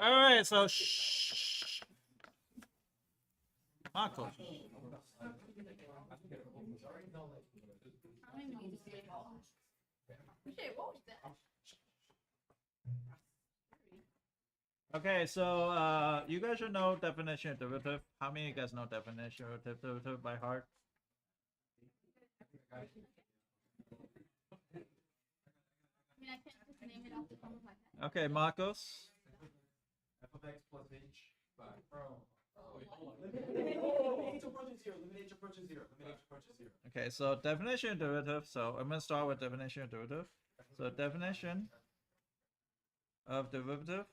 All right, so shh. Marco. Okay, so you guys should know definition of derivative. How many of you guys know definition of derivative by heart? Okay, Marcos. F of x plus h by h approaches zero. Limit h approaches zero. Limit h approaches zero. Okay, so definition of derivative. So I'm gonna start with definition of derivative. So definition of derivative.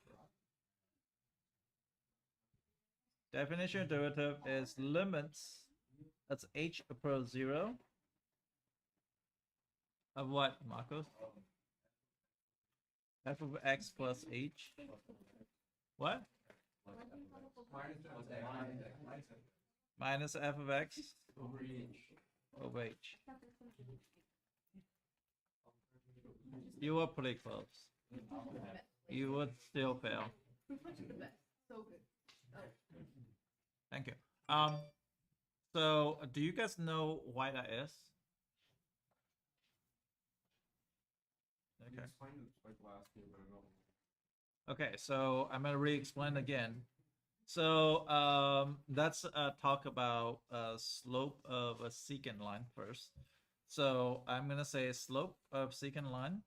Definition of derivative is limits. That's h approach 0. Of what, Marcos? F of x plus h. What? Minus f of x over h. You were pretty close. You would still fail. Thank you. So do you guys know why that is? Okay. Like last year, but I don't. Okay, so I'm gonna re-explain again. So let's talk about slope of a secant line first. So I'm gonna say slope of secant line,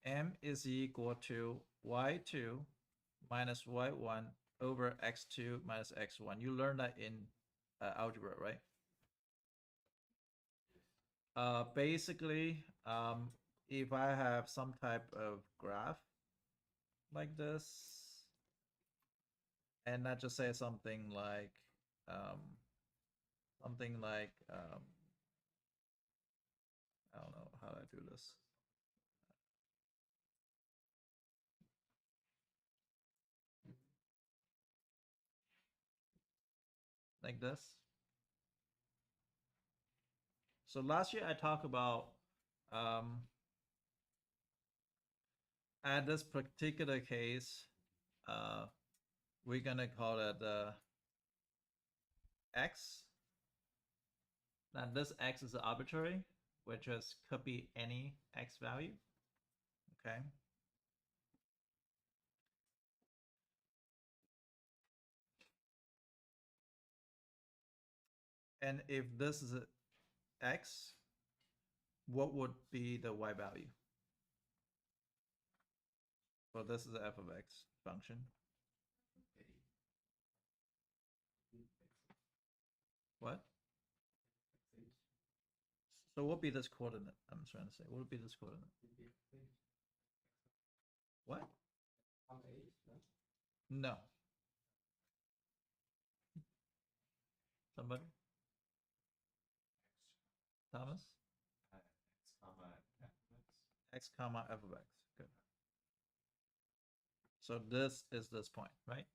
m is equal to y2 minus y1 over x2 minus x1. You learned that in algebra, right? Basically, if I have some type of graph like this, and not just say something like I don't know how do I do this. Like this. So last year I talked about at this particular case, we're gonna call it x. Now this x is arbitrary, which is could be any x value. Okay. And if this is x, what would be the y value? Well, this is the f of x function. What? So what would be this coordinate? I'm trying to say, what would be this coordinate? What? No. Somebody? Thomas? X comma f of x. Good. So this is this point, right?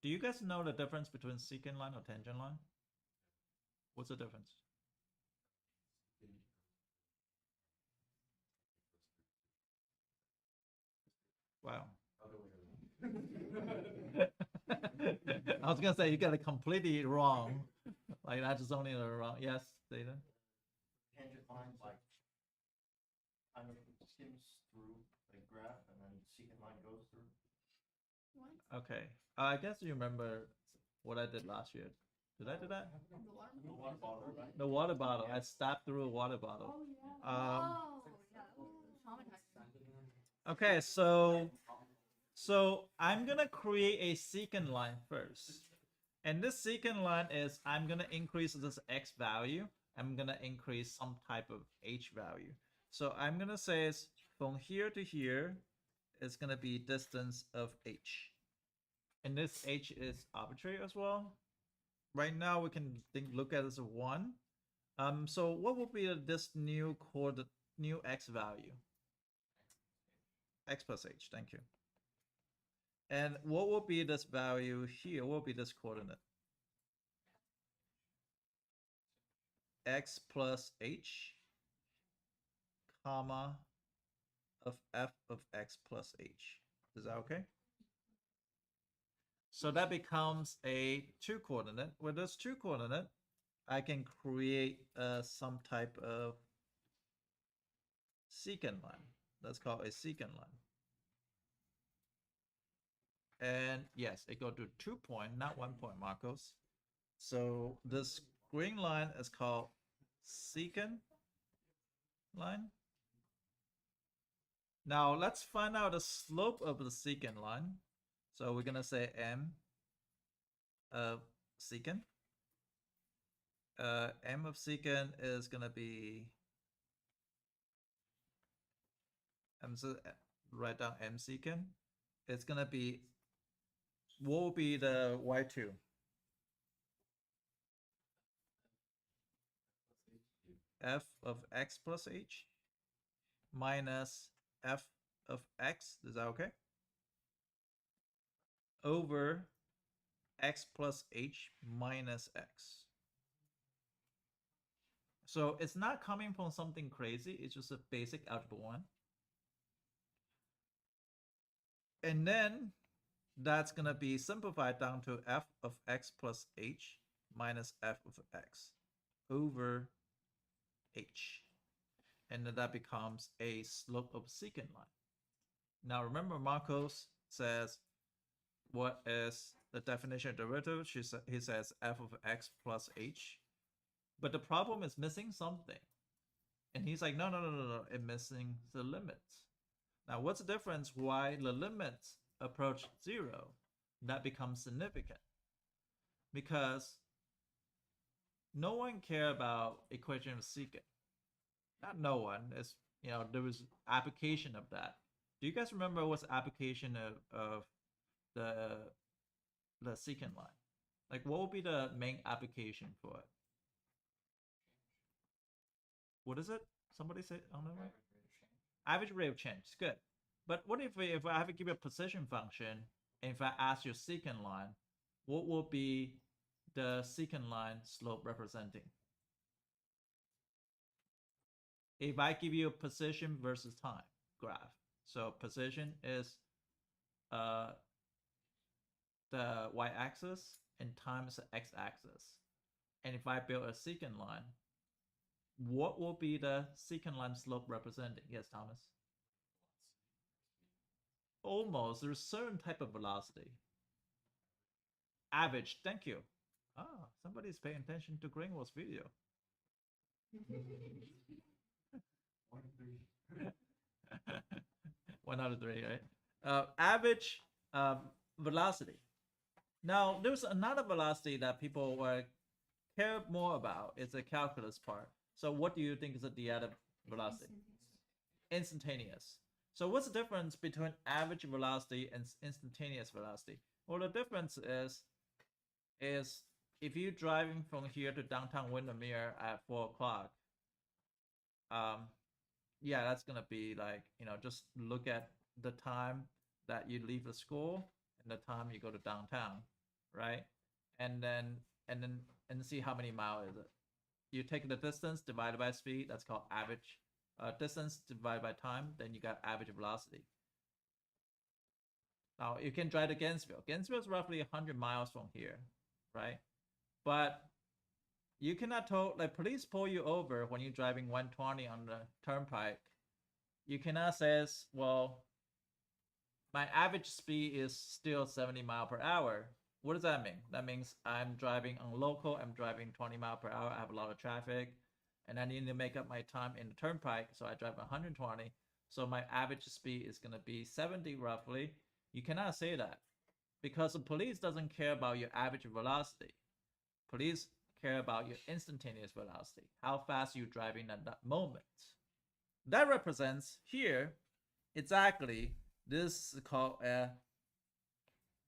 Do you guys know the difference between secant line or tangent line? What's the difference? Wow. I was gonna say you got it completely wrong. Like that's just only the wrong. Yes, Data. Tangent line like kind of skims through the graph, and then secant line goes through. What? Okay. I guess you remember what I did last year. Did I do that? The water bottle, right? The water bottle. I stabbed through a water bottle. Oh yeah. Traumatized. Okay, so I'm gonna create a secant line first. And this secant line is I'm gonna increase this x value. I'm gonna increase some type of h value. So I'm gonna say it's from here to here is gonna be distance of h. And this h is arbitrary as well. Right now we can look at it as a 1. So what would be this new x value? X plus h, thank you. And what will be this value here? What will be this coordinate? X plus h, comma, of f of x plus h. Is that okay? So that becomes a 2-coordinate. With this 2-coordinate, I can create some type of secant line. That's called a secant line. And yes, it go to 2 point, not 1 point, Marcos. So this green line is called secant line. Now let's find out the slope of the secant line. So we're gonna say m of secant. M of secant is gonna be write down m secant. It's gonna be, what will be the y2? F of x plus h minus f of x, is that okay? Over x plus h minus x. So it's not coming from something crazy, it's just a basic algebra 1. And then that's gonna be simplified down to f of x plus h minus f of x over h. And then that becomes a slope of secant line. Now remember, Marcos says, what is the definition of derivative? He says f of x plus h. But the problem is missing something. And he's like, no, it's missing the limits. Now, what's the difference why the limits approach 0? That becomes significant. Because no one care about equation of secant. Not no one. It's, there was application of that. Do you guys remember what's the application of the secant line? Like, what would be the main application for it? What is it? Somebody say, I don't know. Average rate of change. Good. But what if I have to give you a position function, and if I ask you secant line, what will be the secant line slope representing? If I give you a position versus time graph, so position is the y-axis and time is the x-axis, and if I build a secant line, what will be the secant line slope representing? Yes, Thomas. Almost. There's a certain type of velocity. Average. Thank you. Ah, somebody's paying attention to Greenwald's video. 1 out of 3, right? Average velocity. Now, there's another velocity that people care more about. It's a calculus part. So what do you think is the other velocity? Instantaneous. So what's the difference between average velocity and instantaneous velocity? Well, the difference is if you're driving from here to downtown Windermere at 4 o'clock, yeah, that's gonna be like, just look at the time that you leave the school and the time you go to downtown, right? And then see how many miles is it. You take the distance divided by speed, that's called average. Distance divided by time, then you got average velocity. Now you can drive to Gainesville. Gainesville is roughly 100 miles from here, right? But you cannot police pull you over when you're driving 120 on the turnpike. You cannot say, well, my average speed is still 70 miles per hour. What does that mean? That means I'm driving on local, I'm driving 20 miles per hour, I have a lot of traffic, and I need to make up my time in the turnpike, so I drive 120. So my average speed is going to be 70 roughly. You cannot say that because the police doesn't care about your average velocity. Police care about your instantaneous velocity, how fast you're driving at that moment. That represents here exactly, this is called a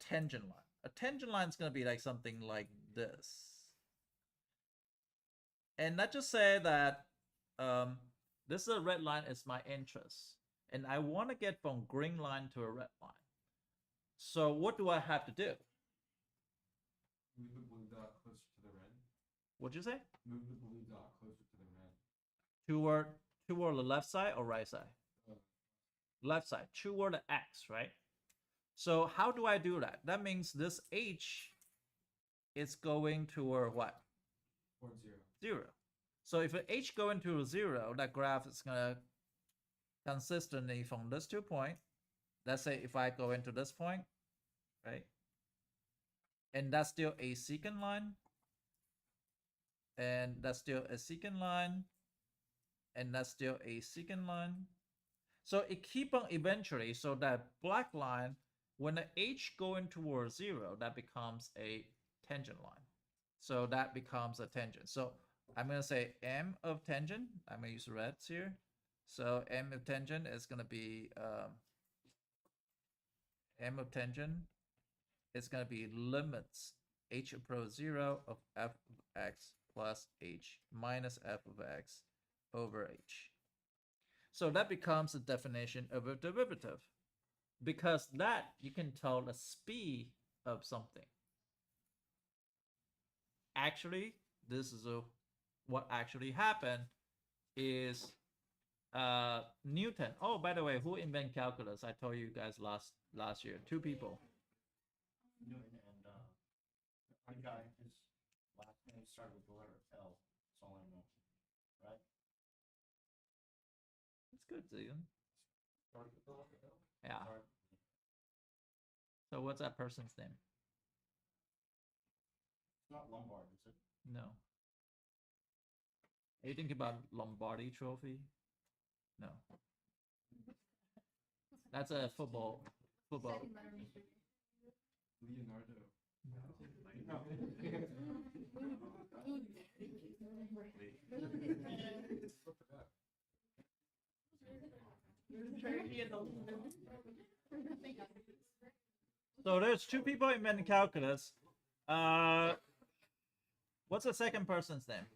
tangent line. A tangent line is going to be like something like this. And let's just say that this is a red line is my interest. And I want to get from green line to a red line. So what do I have to do? Move the blue dot closer to the red. What'd you say? Move the blue dot closer to the red. Toward the left side or right side? left side toward the x, right? So how do I do that? That means this h is going toward what? Towards 0. 0. So if h going to 0, that graph is gonna consistently from this 2 point. Let's say if I go into this point, right? And that's still a secant line. And that's still a secant line. And that's still a secant line. So it keep on eventually, so that black line, when the h going towards 0, that becomes a tangent line. So that becomes a tangent. So I'm going to say m of tangent. I'm going to use reds here. So m of tangent is going to be m of tangent is going to be limits h approach 0 of f of x plus h minus f of x over h. So that becomes the definition of a derivative, because that you can tell the speed of something. Actually, this is what actually happened is Newton. Oh, by the way, who invented calculus? I told you guys last year. 2 people. Newton and one guy, his last name started with the letter L. That's all I know. Right? That's good, Zion. Started with the letter L. Yeah. Sorry. So what's that person's name? It's not Lombard, is it? No. Are you thinking about Lombardi Trophy? No. That's a football. Leonardo. So there's 2 people inventing calculus. What's the second person's name?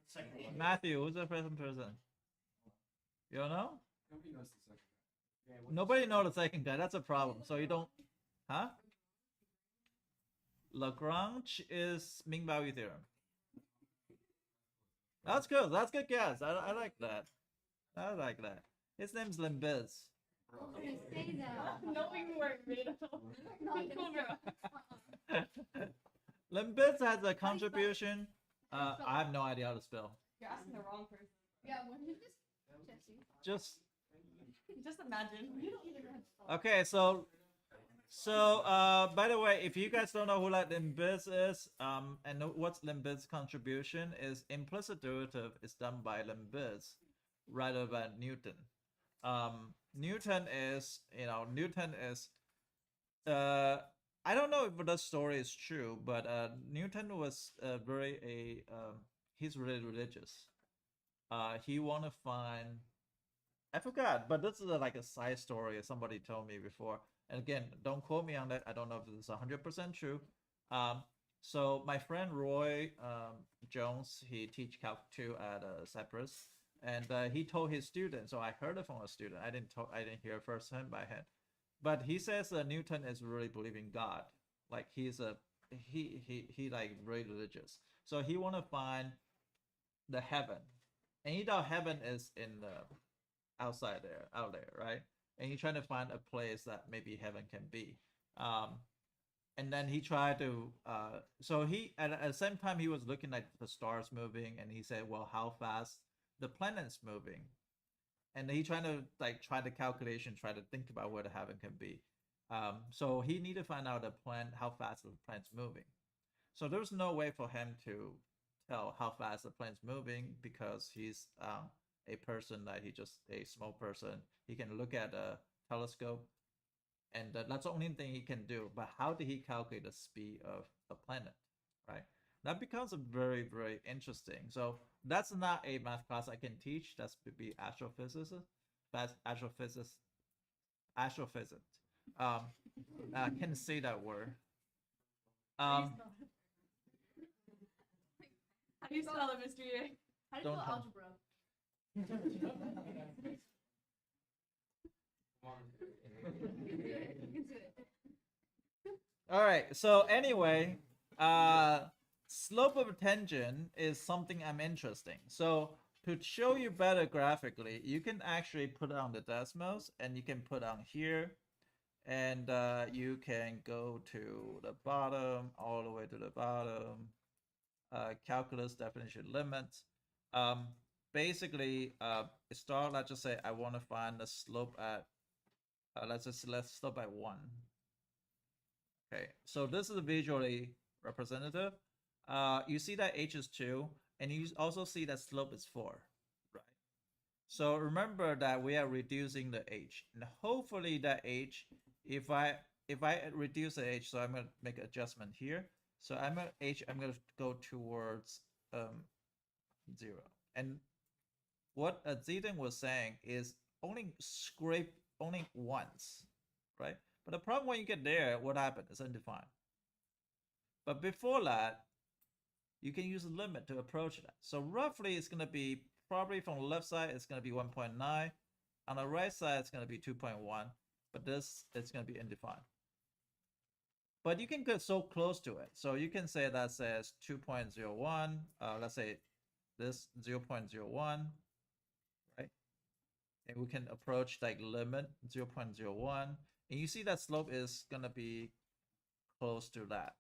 Second one. Matthew. Who's the second person? You don't know? Nobody knows the second. Yeah, what's Nobody knows the second guy. That's a problem. So you don't, huh? Lagrange is mean value theorem. That's good. That's good guess. I like that. I like that. His name's Limbiz. No, we weren't made Limbiz has a contribution. I have no idea how to spell. You're asking the wrong person. Yeah, when did this Jesse? Just Just imagine. You don't even have to. okay. So by the way, if you guys don't know who like Limbiz is, and what's Limbiz's contribution is implicit derivative is done by Limbiz rather than Newton. Newton is, I don't know if the story is true, but Newton was he's really religious. He want to find, I forgot, but this is like a side story somebody told me before. And again, don't quote me on that. I don't know if this is 100% true. So my friend Roy Jones, he teach Calc 2 at Cyprus, and he told his student. So I heard it from a student. I didn't hear it firsthand by hand, but he says Newton is really believing God. Like he's he like very religious. So he want to find the heaven, and he thought heaven is in the out there, right? And he's trying to find a place that maybe heaven can be. And then he tried to, so he, at the same time, he was looking at the stars moving, and he said, well, how fast the planet's moving. And he trying to try the calculation, try to think about where the heaven can be. So he need to find out how fast the planet's moving. So there's no way for him to tell how fast the planet's moving, because he's a person that he just a small person. He can look at a telescope, and that's the only thing he can do. But how did he calculate the speed of a planet, right? That becomes a very, very interesting. So that's not a math class I can teach. That's to be astrophysics. That's astrophysics. Astrophysics. I can't say that word. How do you spell it, Mr. Yang? How do you Don't spell tell. algebra? You can do it. All right. So anyway, slope of a tangent is something I'm interesting. So to show you better graphically, you can actually put on the decimals and you can put on here, and you can go to the bottom, all the way to the bottom, calculus definition limits. Basically, start, let's just say I want to find the slope at, let's slope at 1. Okay, so this is visually representative. You see that h is 2, and you also see that slope is 4, right? So remember that we are reducing the h, and hopefully that h, if I reduce the h, so I'm gonna make an adjustment here. So I'm gonna go towards 0. And what Zidane was saying is only scrape only once, right? But the problem when you get there, what happened? It's undefined. But before that, you can use a limit to approach that. So roughly it's gonna be, probably from the left side, it's gonna be 1.9. On the right side, it's gonna be 2.1. But this, it's gonna be undefined. But you can get so close to it. So you can say that says 2.01, let's say this 0.01, right? And we can approach like limit 0.01. And you see that slope is gonna be close to that.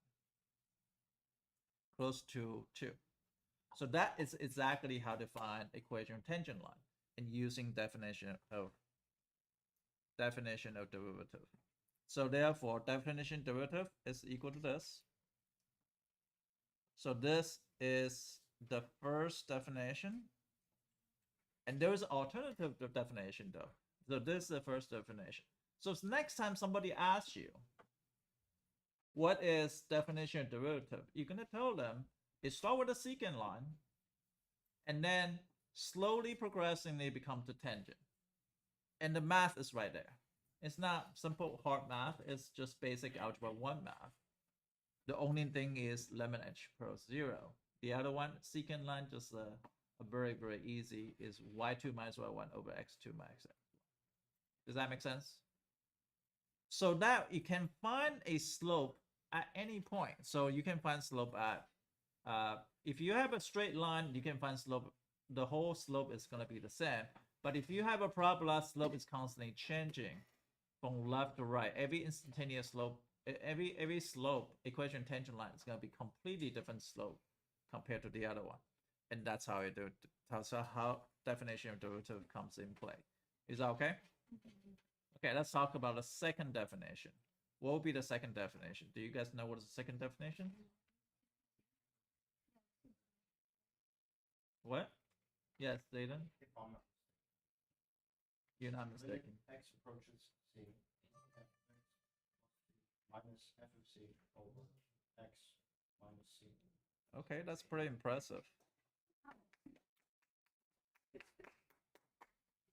Close to 2. So that is exactly how to find equation of tangent line and using definition of derivative. So therefore, definition derivative is equal to this. So this is the first definition. And there is alternative definition though. So this is the first definition. So next time somebody asks you, what is definition of derivative? You're gonna tell them it start with a secant line, and then slowly progressively become the tangent. And the math is right there. It's not simple hard math, it's just basic algebra 1 math. The only thing is limit h equals 0. The other one, secant line, just a very, very easy, is y2 minus y1 over x2 minus x1. Does that make sense? So that you can find a slope at any point. So you can find slope at, if you have a straight line, you can find slope, the whole slope is going to be the same. But if you have a parabola, slope is constantly changing from left to right. Every instantaneous slope, every slope equation tangent line is going to be completely different slope compared to the other one. And that's how you do it. That's how definition of derivative comes in play. Is that okay? Okay, let's talk about the second definition. What would be the second definition? Do you guys know what is the second definition? What? Yes, Zayden? If I'm not You're not mistaken, mistaken. x approaches c, minus f of c over x minus c. Okay, that's pretty impressive.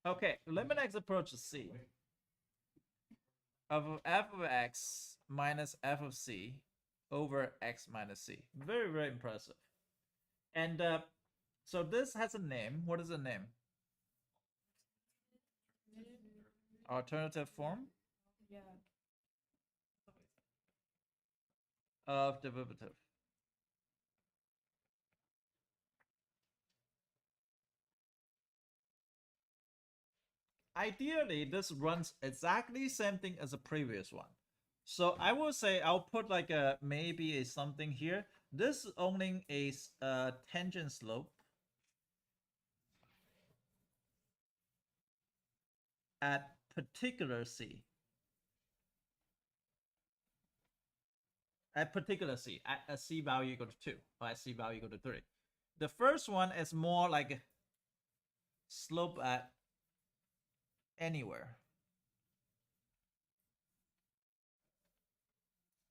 Okay, limit x approaches c of f of x minus f of c over x minus c. Very, very impressive. And so this has a name. What is the name? Alternative form Yeah. of derivative. Ideally, this runs exactly same thing as the previous one. So I will say I'll put like a maybe a something here. This is only a tangent slope at particular c. At particular c, at a c value equal to 2, or at c value equal to 3. The first one is more like slope at anywhere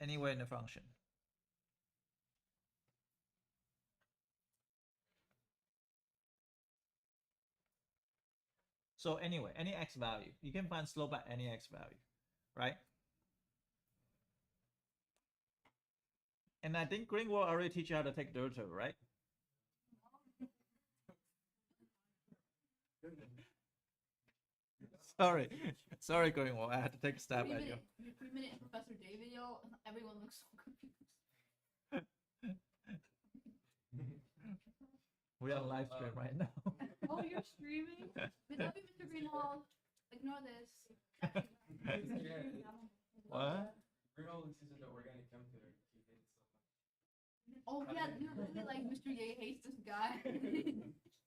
in the function. So anyway, any x value, you can find slope at any x value, right? And I think Greenwald already teach you how to take derivative, right? Sorry, Greenwald. I had to take a stab at you. 3-minute Professor Day video, everyone looks so confused. We are live stream right now. Oh, love you, Mr. Greenwald. Ignore this. What? Greenwald insisted the organic chemistry. Oh yeah, literally like Mr. Ye hates this guy.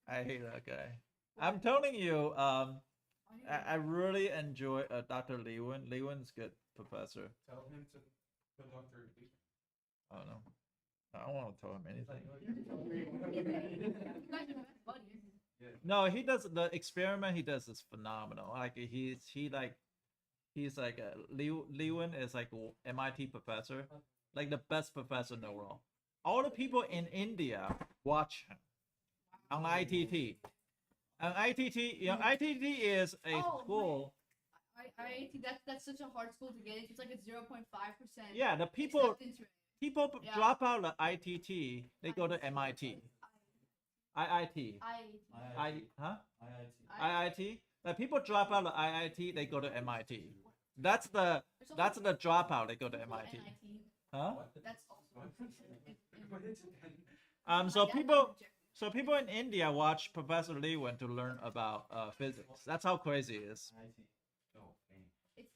I hate that guy. I'm telling you, I really enjoy Dr. Lewin. Lewin's good professor. Tell him to put Dr. Lee. I don't know. I don't want to tell him anything. You guys are best buddies. No, he does the experiment he does is phenomenal. Like he's like Lewin is like a MIT professor, like the best professor in the world. All the people in India watch him on ITT. On ITT, you know, ITT is a Oh, school. I think that's such a hard school to get into. It's like a 0.5%. Yeah, the people Yeah. drop out of ITT, they go to MIT. IIT. Huh? IIT. The people drop out of IIT, they go to MIT. That's the dropout. They go to MIT. Huh? That's also. So people in India watch Professor Lewin to learn about physics. That's how crazy it is. No, Wait,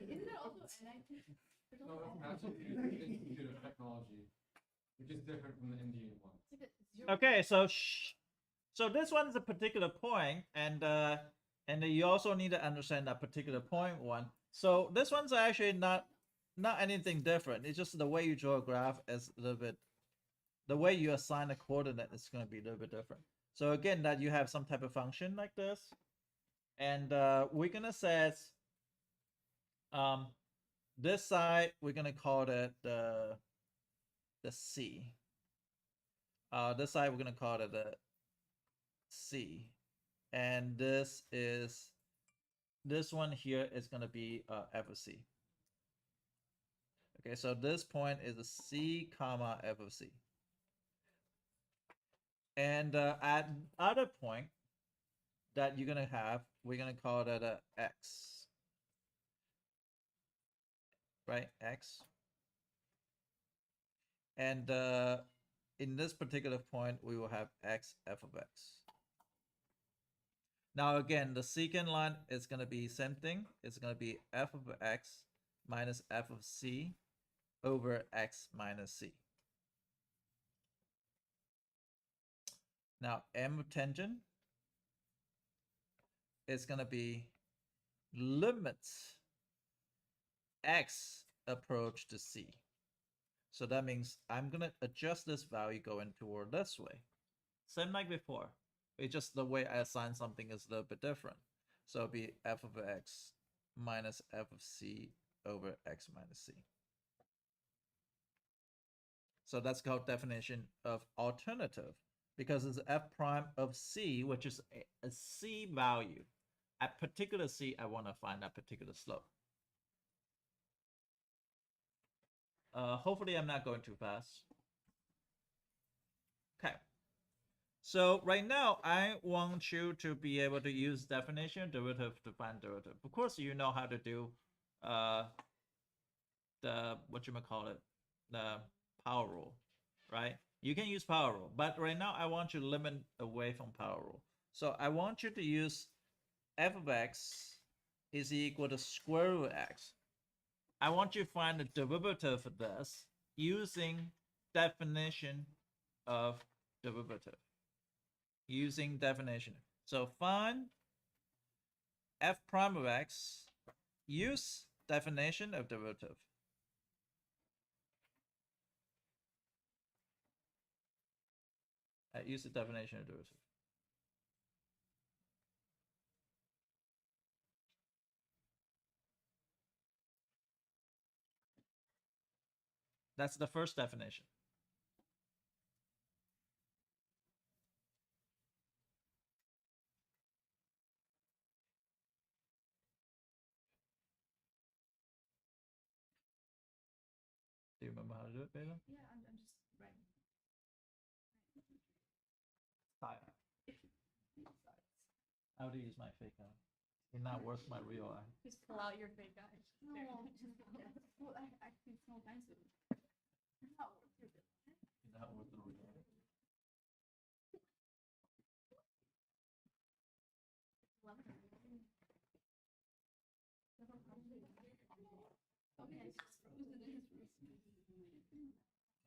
isn't it also NIT? There's no, also it's NIT. actually the Institute of Technology, which is different from the Indian one. It's like a 0. Okay, so this one is a particular point, and you also need to understand that particular point one. So this one's actually not anything different. It's just the way you draw a graph is a little bit. The way you assign a coordinate is going to be a little bit different. So again, that you have some type of function like this, and we're gonna say this side we're gonna call it the C. This side we're gonna call it the C, and this one here is gonna be f of C. Okay, so this point is a C comma f of C. And at other point that you're gonna have, we're gonna call that a X. Right, X. And in this particular point, we will have X f of X. Now again, the secant line is gonna be same thing. It's gonna be f of X minus f of C over X minus C. Now M tangent is going to be limits X approach to C. So that means I'm going to adjust this value going toward this way. Same like before. It's just the way I assign something is a little bit different. So it'll be f of X minus f of C over X minus C. So that's called definition of alternative, because it's f prime of C, which is a C value. At particular C, I want to find that particular slope. Hopefully I'm not going too fast. Okay. So right now, I want you to be able to use definition derivative to find derivative. Of course, you know how to do the power rule, right? You can use power rule, but right now I want you to limit away from power rule. So I want you to use f of x is equal to square root of x. I want you to find the derivative of this using definition of derivative. Using definition. So find f prime of x, use definition of derivative. Use the definition of derivative. That's the first definition. Do you remember how to do it, Bela? Yeah, I'm just writing. How do you use my fake eye? It's not worth my real eye. Just pull out your fake eyes. No, well, I actually smell nice. Not worth your It's not worth the real eye.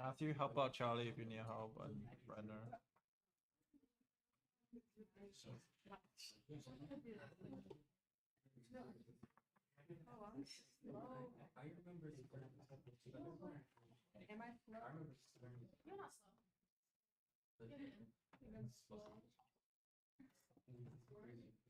Matthew, help out Charlie if you need help, and Brenner. Oh, I'm slow. I remember the Am I slow? I remember You're not slow. I'm slow. I saw the H.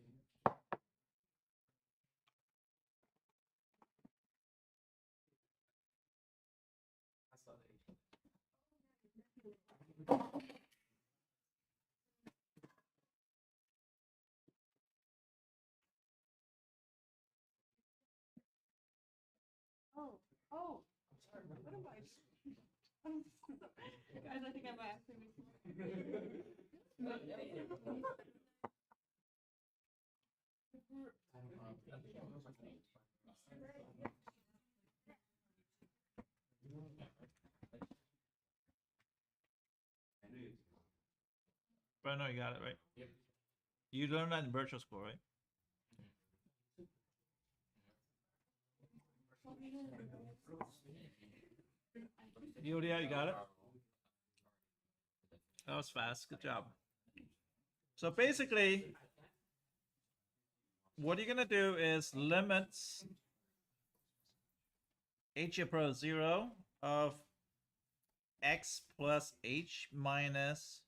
Oh, what am I? Guys, I think I might actually be. Brenner, you got it right. Yep. You learned that in virtual school, right? Yulia, you got it? That was fast. Good job. So basically, what you're gonna do is limits h approach 0 of x plus h minus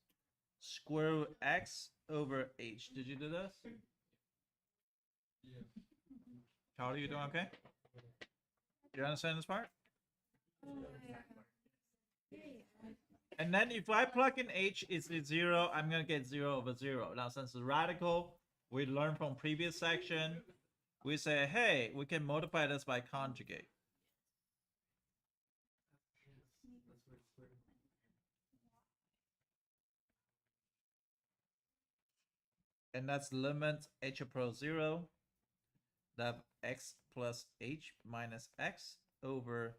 square root x over h. Did you do this? Yeah. Charlie, you doing okay? You understand this part? And then if I plug in h is 0, I'm gonna get 0 over 0. Now since it's radical, we learned from previous section, we say, hey, we can multiply this by conjugate. And that's limit h approach 0, that x plus h minus x over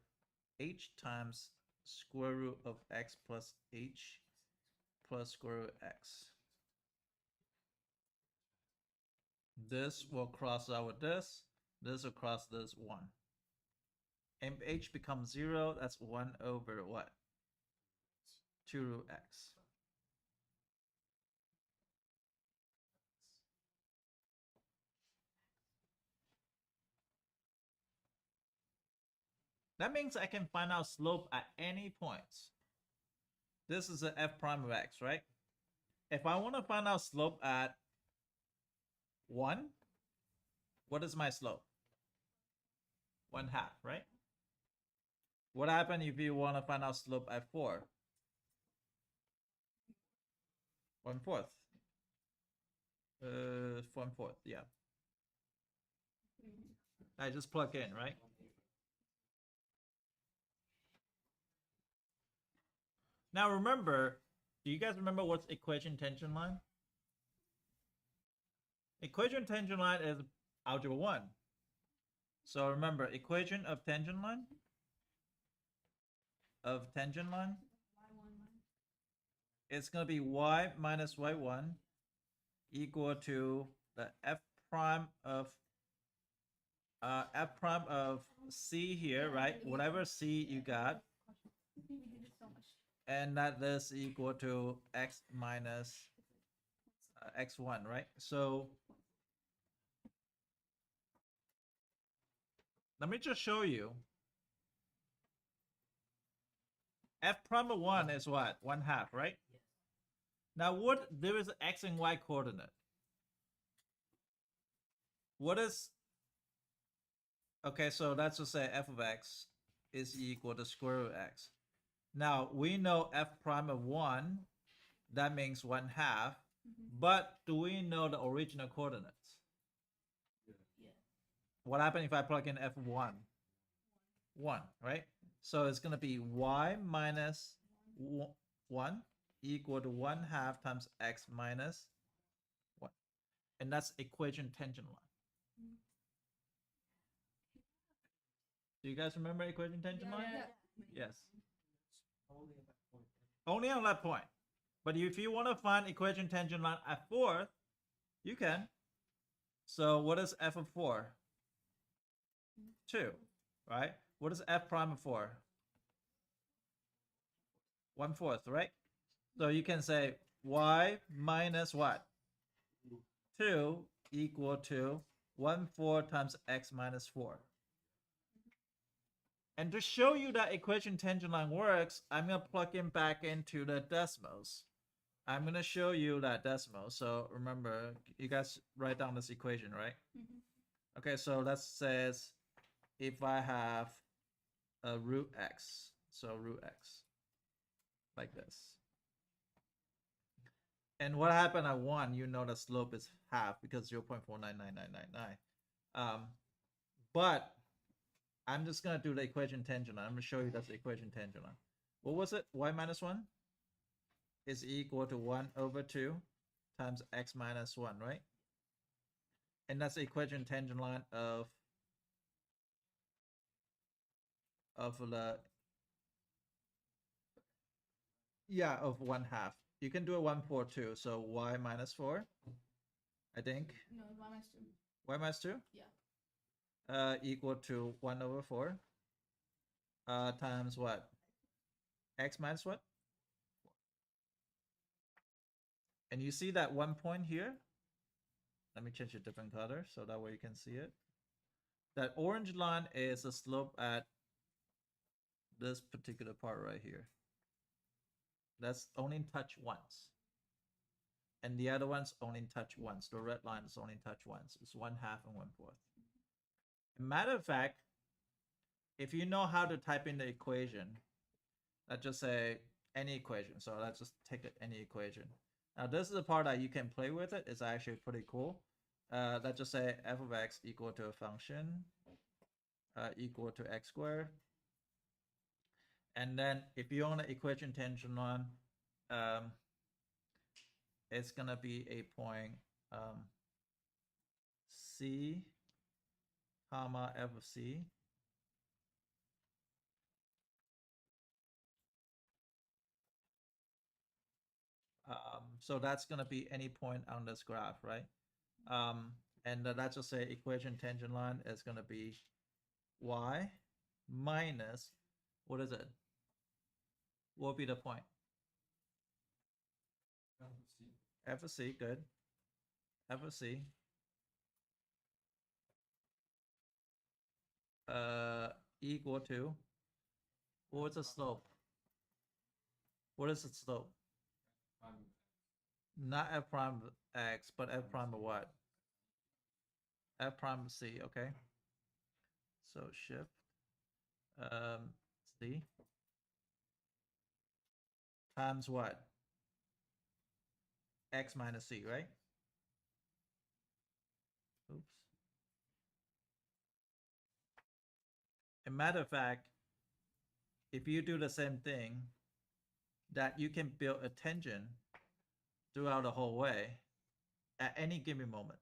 h times square root of x plus h plus square root x. This will cross out with this. This will cross this 1. And h becomes 0. That's 1 over what? 2 root x. That means I can find out slope at any point. This is a f prime of x, right? If I want to find out slope at 1, what is my slope? 1/2, right? What happens if you want to find out slope at 4? 1/4. 1/4, yeah. I just plug in, right? Now remember, do you guys remember what's equation tangent line? Equation tangent line is algebra 1. So remember, equation of tangent line it's going to be y minus y1 equal to the f prime of c here, right? Whatever c you got, and that is equal to x minus x1, right? So let me just show you. F prime of 1 is what? 1/2, right? Now what, there is x and y coordinate. What is, okay, so let's just say f of x is equal to square root of x. Now we know f prime of 1, that means 1/2, but do we know the original coordinates? Yeah. What happens if I plug in f of 1? 1, right? So it's gonna be y minus 1 equal to 1/2 times x minus 1. And that's equation tangent line. Do you guys remember equation tangent line? Yeah. Yes. Only at that point. Only on that point. But if you want to find equation tangent line at 4th, you can. So what is f of 4? 2, right? What is f prime of 4? 1/4, right? So you can say y minus what? 2 equal to 1/4 times x minus 4. And to show you that equation tangent line works, I'm going to plug in back into the decimals. I'm going to show you that decimal. So remember, you guys write down this equation, right? Mhm. Okay, so that says if I have a root x, so root x, like this. And what happened at 1, you know the slope is half because 0.499999. But I'm just going to do the equation tangent line. I'm going to show you that's the equation tangent line. What was it? Y minus 1 is equal to 1/2 times x minus 1, right? And that's the equation tangent line of the, yeah, of 1/2. You can do a 1/4 too. So y minus 4, I think. No, y minus 2. Y minus 2? Yeah. Equal to 1/4 times what? X minus what? And you see that 1 point here? Let me change a different color so that way you can see it. That orange line is the slope at this particular part right here. That's only touch once. And the other one's only touch once. The red line is only touch once. It's 1/2 and 1/4. Matter of fact, if you know how to type in the equation, let's just say any equation. So let's just take any equation. Now this is the part that you can play with it. It's actually pretty cool. Let's just say f of x equal to a function equal to x squared. And then if you want an equation tangent line, it's gonna be a point C, comma f of c. So that's gonna be any point on this graph, right? And let's just say equation tangent line is gonna be y minus, what is it? What will be the point? F of c, good. F of c. Equal to, what's the slope? What is the slope? Not f prime x, but f prime of what? F prime c, okay. So shift c times what? X minus c, right? Oops. A matter of fact, if you do the same thing, that you can build a tangent throughout the whole way at any given moment.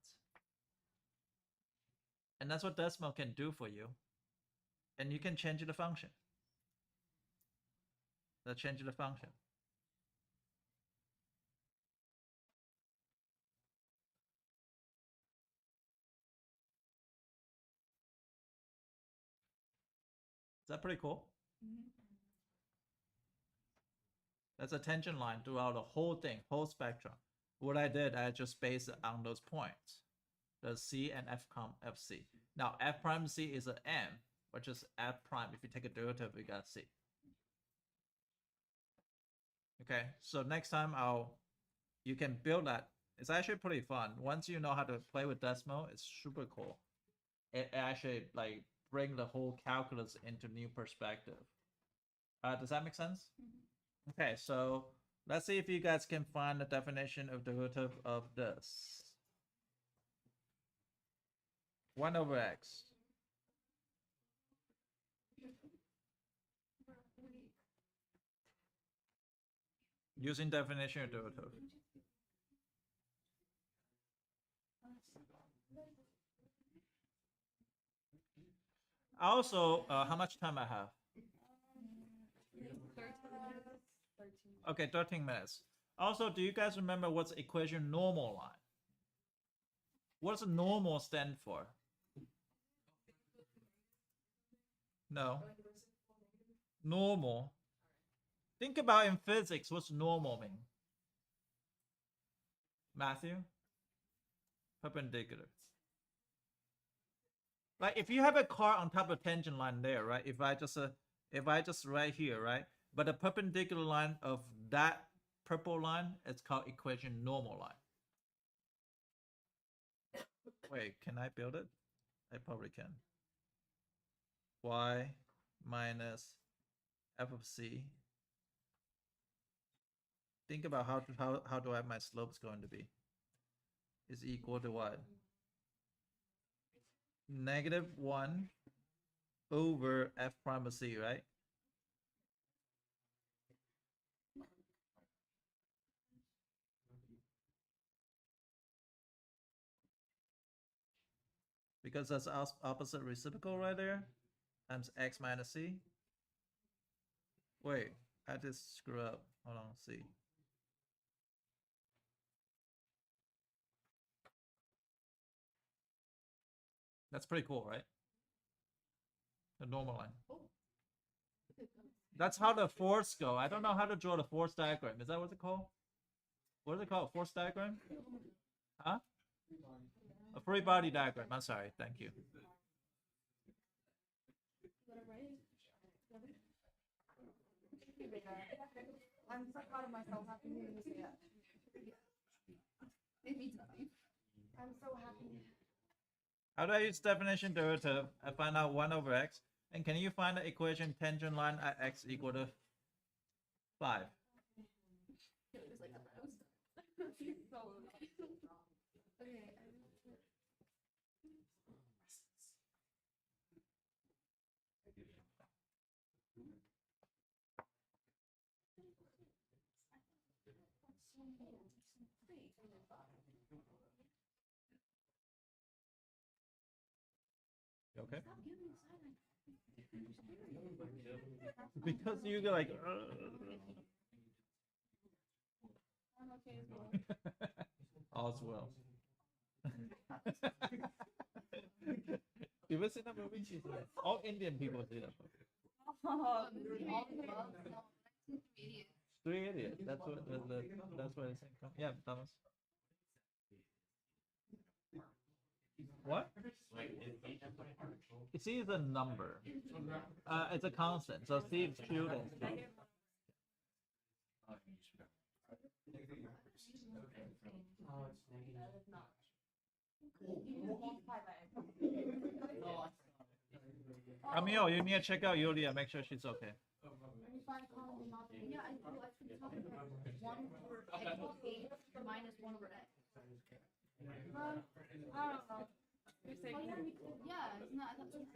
And that's what decimal can do for you. And you can change the function. Let's change the function. Is that pretty cool? Mhm. That's a tangent line throughout the whole thing, whole spectrum. What I did, I just based it on those points, the C and F FC. Now F prime C is an M, which is F prime. If you take a derivative, we got C. Okay, so next time you can build that. It's actually pretty fun. Once you know how to play with decimal, it's super cool. It actually like bring the whole calculus into new perspective. Does that make sense? Mhm. Okay, so let's see if you guys can find the definition of derivative of this. 1/x. Using definition of derivative. Also, how much time I have? 13. Okay, 13 minutes. Also, do you guys remember what's equation normal line? What does normal stand for? No. Normal Think about in physics, what's normal mean? Matthew? Perpendicular. Like if you have a car on top of tangent line there, right? If I just right here, right? But the perpendicular line of that purple line is called equation normal line. Wait, can I build it? I probably can. Y minus f of c. Think about how do I have my slopes going to be? Is equal to what? -1 over f prime of c, right? Because that's opposite reciprocal right there, times x minus c. Wait, I just screw up. Hold on, c. That's pretty cool, right? The normal line. That's how the force go. I don't know how to draw the force diagram. Is that what it's called? What is it called? Force diagram? Huh? A free body diagram. I'm sorry. Thank you. I'm so proud of myself. Happy New Year to say that. I'm so happy. How do I use definition derivative? I find out 1 over x. And can you find the equation tangent line at x equal to 5? You okay? Because you go like. I'm okay as well. All's well. You ever seen that movie? All Indian people see that movie. Oh, Three Idiots. That's what that's what it's saying from. Yeah, Thomas. What? C is a number. It's a constant. So C is true. Camille, you need to check out Yulia. Make sure she's okay. Yeah, I do. I should talk about 1 over x plus 8 minus 1 over x. I don't know. You're saying Yeah, it's not. That's wait.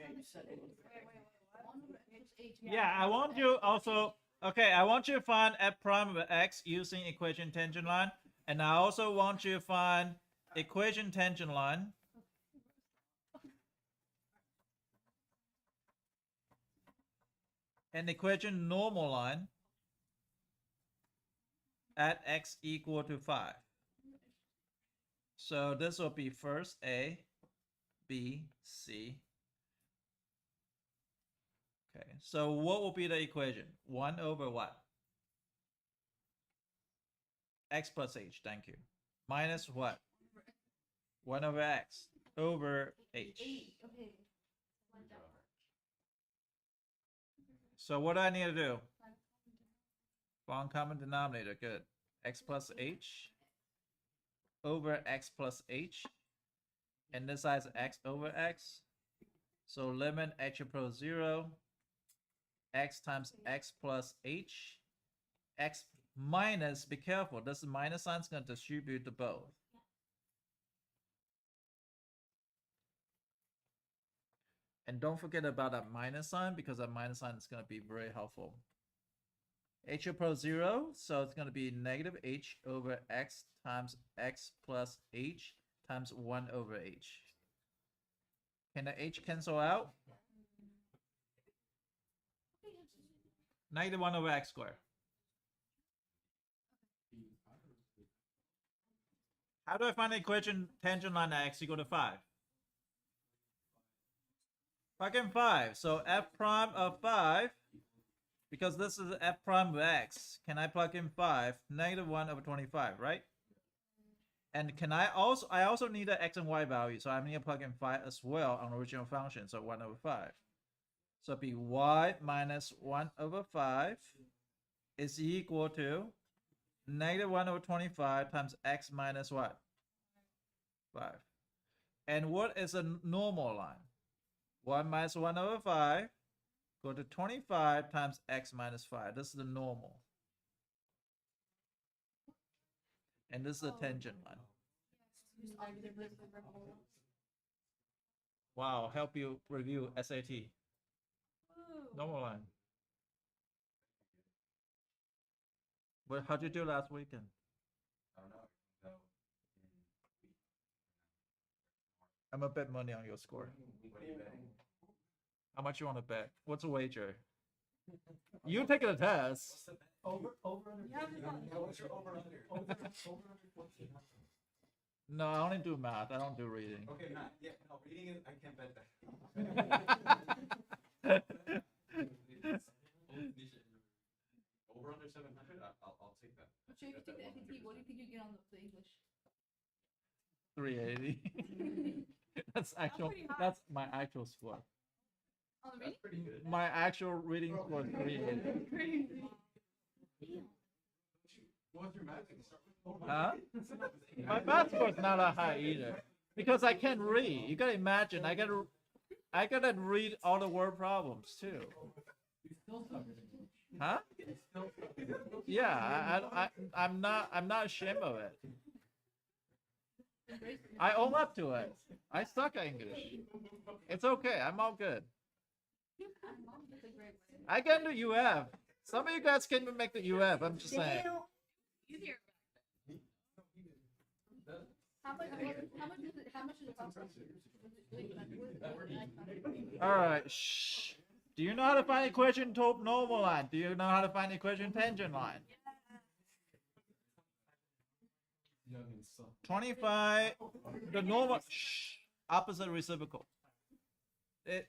1 over x plus 8. Yeah, I want you also. Okay, I want you to find f prime of x using equation tangent line, and I also want you to find equation tangent line. And equation normal line at x equal to 5. So this will be first A, B, C. Okay, so what will be the equation? 1 over what? X plus h, thank you. Minus what? 1 over x over h. 8. Okay. So what do I need to do? Find common denominator, good. X plus h over x plus h. And this side is x over x. So limit h approach 0. X times x plus h. X minus, be careful, this minus sign is going to distribute to both. And don't forget about that minus sign because that minus sign is going to be very helpful. H approach 0, so it's going to be negative h over x times x plus h times 1 over h. Can the h cancel out? Negative 1 over x squared. How do I find the equation tangent line at x equal to 5? Fucking 5. So f prime of 5 because this is f prime of x. Can I plug in 5? Negative 1 over 25, right? And can I also need an x and y value, so I need to plug in 5 as well on the original function, so 1 over 5. So it'd be y minus 1 over 5 is equal to negative 1 over 25 times x minus what? 5. And what is a normal line? 1 minus 1 over 5 go to 25 times x minus 5. This is the normal. And this is the tangent line. Wow, help you review SAT. Normal line. Well, how'd you do last weekend? I don't know. So, I'm a bet money on your score. what are you betting? How much you want to bet? What's a wager? You take the test. Over under. You have to Yeah, what's your over under? Over under 14. No, I only do math. I don't do reading. Okay, Matt. Yeah, no, reading is, I can't bet that. Over under 700, I'll take that. But if you take the SAT, what do you think you get on the English? 380. That's actual. pretty high. That's my actual score. On the That's pretty good. My actual reading score is 380. Crazy. reading? Go through math and start with over. Huh? My math score is not that high either, because I can't read. You gotta imagine. I gotta read all the word problems too. Huh? Yeah, I'm not ashamed of it. I own up to it. I suck at English. It's okay. I'm all good. I get into UF. Some of you guys can't even make the UF. I'm just saying. Easier. How much is it cost? All right. Shh. Do you know how to find equation to normal line? Do you know how to find equation tangent line? 25. The normal. Shh. Opposite reciprocal.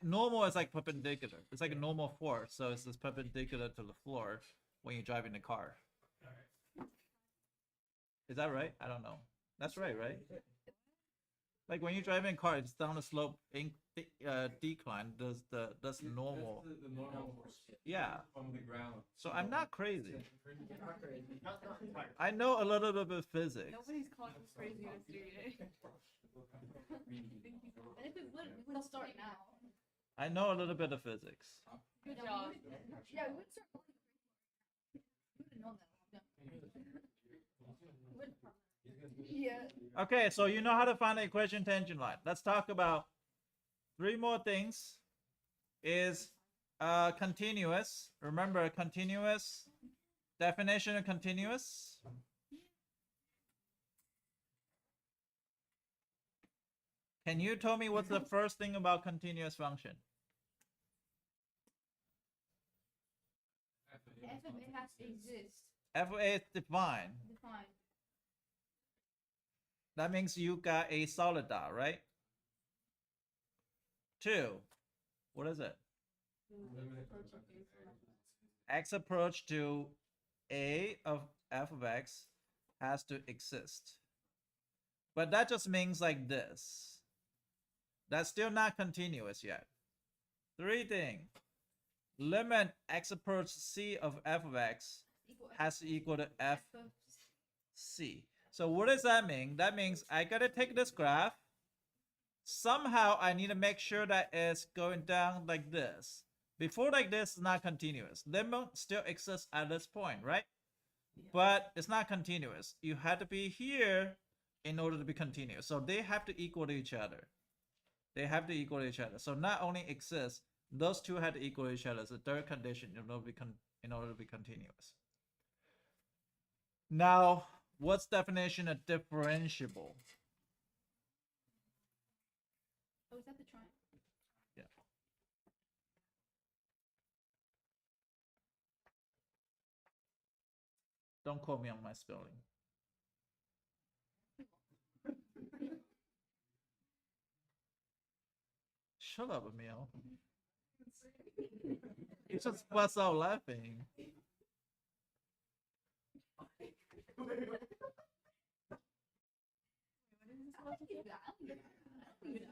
Normal is like perpendicular. It's like a normal force, so it's just perpendicular to the floor when you're driving the car. Is that right? I don't know. That's right, right? Like when you're driving a car, it's down a slope decline. Does normal? The normal force Yeah. from the ground. So I'm not crazy. Not entirely. I know a little bit of physics. Nobody's calling us crazy yesterday. And if we would start now. I know a little bit of physics. Good job. Yeah, we would start. We would have known that. Yeah. Okay, so you know how to find the equation tangent line. Let's talk about 3 more things. Is continuous. Remember continuous. Definition of continuous. Can you tell me what's the first thing about continuous function? F of A has to exist. F of A is defined. Defined. That means you got a solid dot, right? 2. What is it? X approach to A of f of x has to exist. But that just means like this. That's still not continuous yet. 3 things. Limit x approach c of f of x has to equal to f of c. So what does that mean? That means I gotta take this graph. Somehow I need to make sure that it's going down like this. Before like this is not continuous. Limit still exists at this point, right? But it's not continuous. You have to be here in order to be continuous. So they have to equal to each other. They have to equal to each other. So not only exist, those two have to equal to each other. It's the third condition in order to be continuous. Now, what's definition of differentiable? Oh, is that the triangle? Yeah. Don't quote me on my spelling. Shut up, Emil. He just busts out laughing. I don't do that. I don't do that. I don't do that.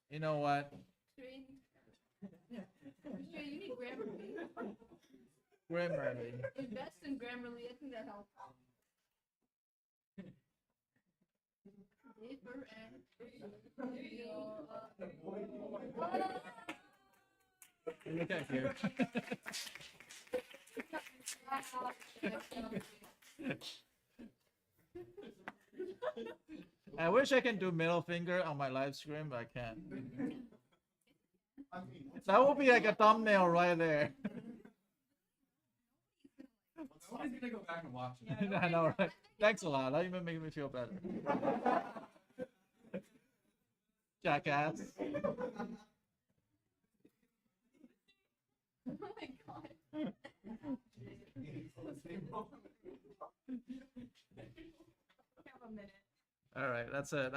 You know what? Straight. Straight, you need Grammarly. Grammarly. Invest in Grammarly. I think that helps. Paper and Look at here. I wish I can do middle finger on my live stream, but I can't. I mean, That would be like a thumbnail right there. Nobody's gonna go back and watch it. I know, right? Thanks a lot. That even makes me feel better. Jackass. Oh my god. Have a minute. All right, that's it.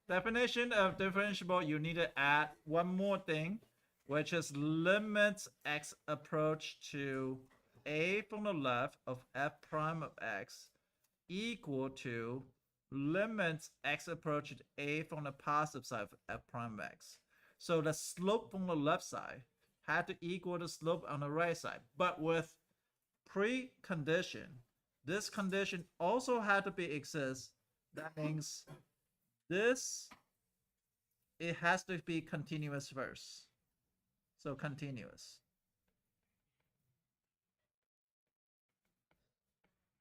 Definition of differentiable, you need to add one more thing, which is limits x approach to a from the left of f prime of x equal to limits x approach to a from the positive side of f prime of x. So the slope from the left side had to equal the slope on the right side, but with precondition. This condition also had to be exist. That means this, it has to be continuous first. So continuous.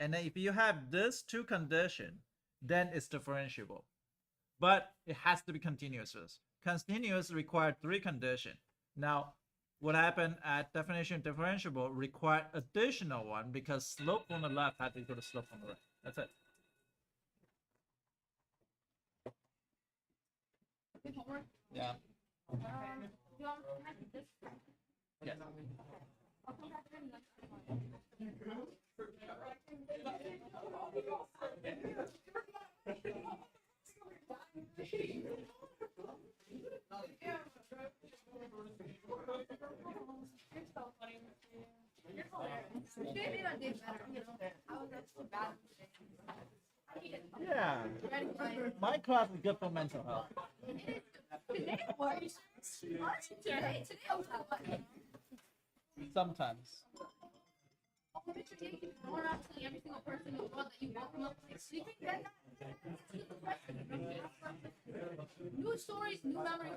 And then if you have this two condition, then it's differentiable. But it has to be continuous first. Continuous required three condition. Now, what happened at definition differentiable required additional one because slope on the left had to equal to slope on the right. That's it. Good homework. Yeah. Do you want to type this? Yeah. I'll come back here and next one. You're so funny. You're hilarious. Should have made my day better, you know? I was actually bad today. I need it. Yeah. Ready, right? My class is good for mental health. Today it was. Today I was like, Sometimes. maybe today you can go around telling every single person in the world that you woke them up like sleeping. That's a good question. New stories, new memories.